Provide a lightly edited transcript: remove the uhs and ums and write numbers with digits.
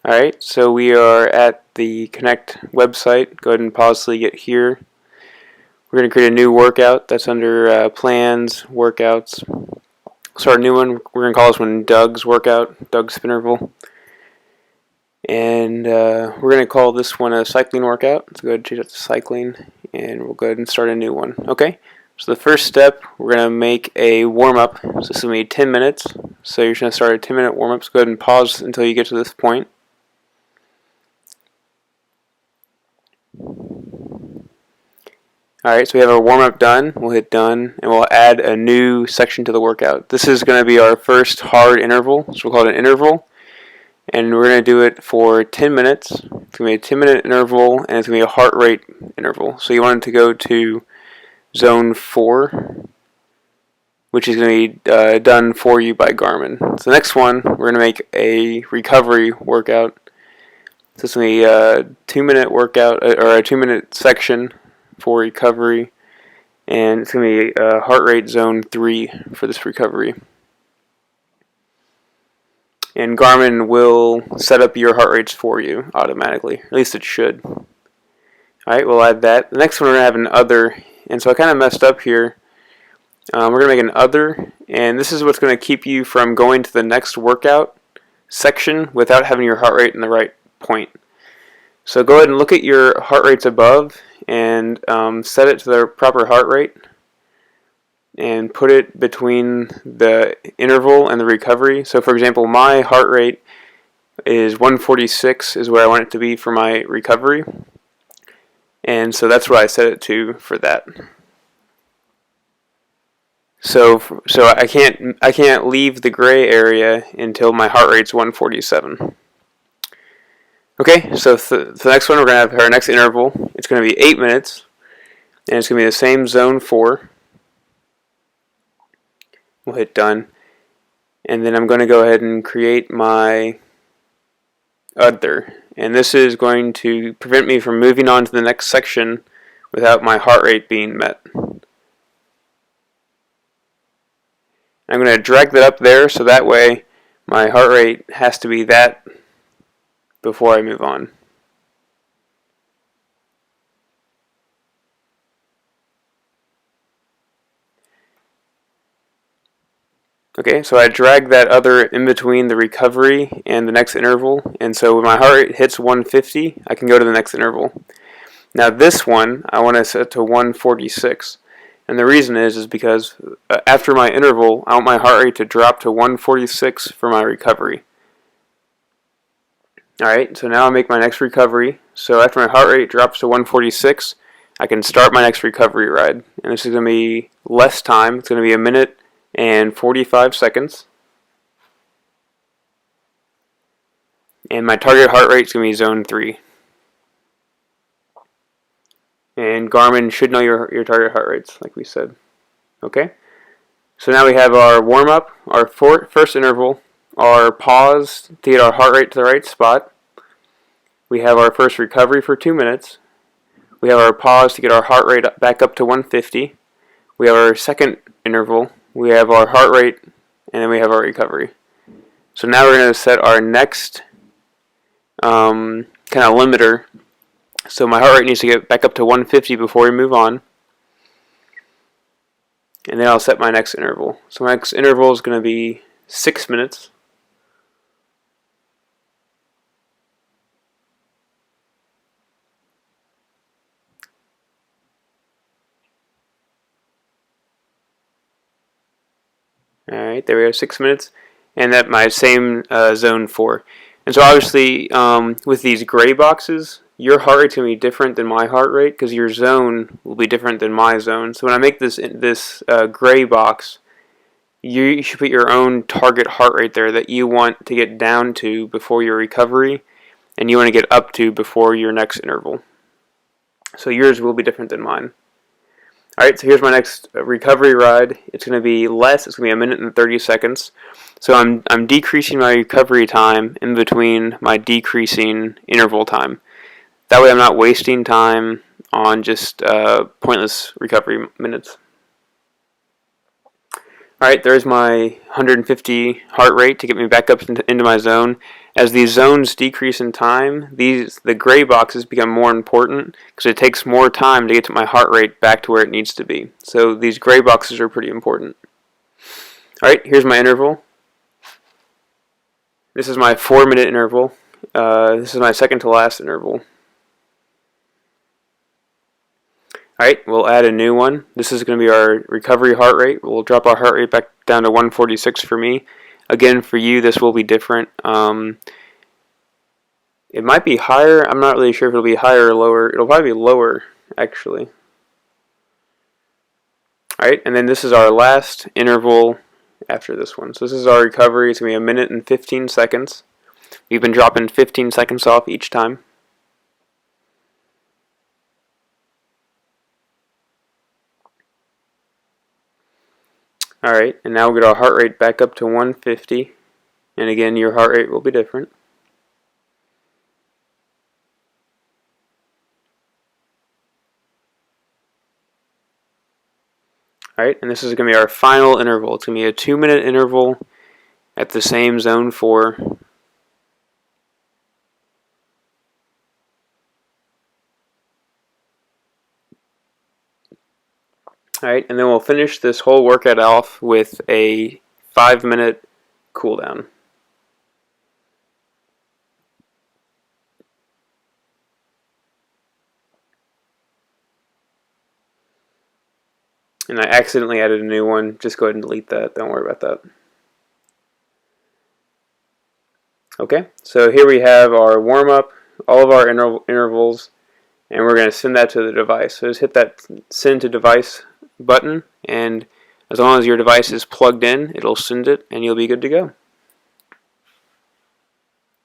Alright, so we are at the Connect website. Go ahead and pause till you get here. We're going to create a new workout that's under plans, workouts. Start a new one. We're going to call this one Doug's workout, Doug's spin interval. And we're going to call this one a cycling workout. So go ahead and change that to cycling, and we'll go ahead and start a new one. Okay, so the first step, we're going to make a warm-up. So this is going to be 10 minutes. So you're going to start a 10-minute warm-up. So go ahead and pause until you get to this point. Alright, so we have our warm-up done. We'll hit done, and we'll add a new section to the workout. This is going to be our first hard interval, so we'll call it an interval. And we're going to do it for 10 minutes. It's going to be a 10-minute interval, and it's going to be a heart rate interval. So you want it to go to zone 4, which is going to be done for you by Garmin. So the next one, we're going to make a recovery workout. So it's going to be a 2-minute workout, or a 2-minute section for recovery, and it's going to be heart rate zone 3 for this recovery. And Garmin will set up your heart rates for you automatically, at least it should. Alright, we'll add that. The next one we're going to have an other, and so I kind of messed up here. We're going to make an other, and this is what's going to keep you from going to the next workout section without having your heart rate in the right point. So go ahead and look at your heart rates above and set it to the proper heart rate and put it between the interval and the recovery. So for example, my heart rate is 146 is where I want it to be for my recovery, and so that's what I set it to for that. So I can't leave the gray area until my heart rate's 147. Okay, so the next one, we're going to have our next interval. It's going to be 8 minutes, and it's going to be the same zone 4. We'll hit done, and then I'm going to go ahead and create my other, and this is going to prevent me from moving on to the next section without my heart rate being met. I'm going to drag that up there so that way my heart rate has to be that before I move on. Okay, so I drag that other in between the recovery and the next interval, and so when my heart rate hits 150, I can go to the next interval. Now this one, I want to set to 146, and the reason is because after my interval, I want my heart rate to drop to 146 for my recovery. Alright, so now I make my next recovery. So after my heart rate drops to 146, I can start my next recovery ride. And this is going to be less time. It's going to be 1 minute and 45 seconds. And my target heart rate is going to be zone 3. And Garmin should know your target heart rates, like we said. Okay? So now we have our warm-up, our first interval, our pause to get our heart rate to the right spot. We have our first recovery for 2 minutes. We have our pause to get our heart rate back up to 150. We have our second interval. We have our heart rate, and then we have our recovery. So now we're going to set our next kind of limiter. So my heart rate needs to get back up to 150 before we move on. And then I'll set my next interval. So my next interval is going to be 6 minutes. Alright, there we go, 6 minutes, and that my same zone 4. And so obviously, with these gray boxes, your heart rate's going to be different than my heart rate, because your zone will be different than my zone. So when I make this gray box, you should put your own target heart rate there that you want to get down to before your recovery, and you want to get up to before your next interval. So yours will be different than mine. Alright, so here's my next recovery ride. It's going to be less. It's going to be 1 minute and 30 seconds. So I'm decreasing my recovery time in between my decreasing interval time. That way I'm not wasting time on just pointless recovery minutes. Alright, there's my 150 heart rate to get me back up into my zone. as these zones decrease in time, the gray boxes become more important because it takes more time to get to my heart rate back to where it needs to be. So these gray boxes are pretty important. Alright, here's my interval. This is my 4-minute interval. This is my second to last interval. Alright, we'll add a new one. This is going to be our recovery heart rate. We'll drop our heart rate back down to 146 for me. Again, for you, this will be different. It might be higher. I'm not really sure if it'll be higher or lower. It'll probably be lower, actually. Alright, and then this is our last interval after this one. So this is our recovery. It's going to be 1 minute and 15 seconds. We've been dropping 15 seconds off each time. Alright, and now we'll get our heart rate back up to 150. And again, your heart rate will be different. Alright, and this is going to be our final interval. It's going to be a 2-minute interval at the same zone 4. Alright, and then we'll finish this whole workout off with a 5-minute cool down. And I accidentally added a new one. Just go ahead and delete that. Don't worry about that. Okay, so here we have our warm-up, all of our intervals, and we're going to send that to the device. So just hit that send to device button, and as long as your device is plugged in, it'll send it, and you'll be good to go.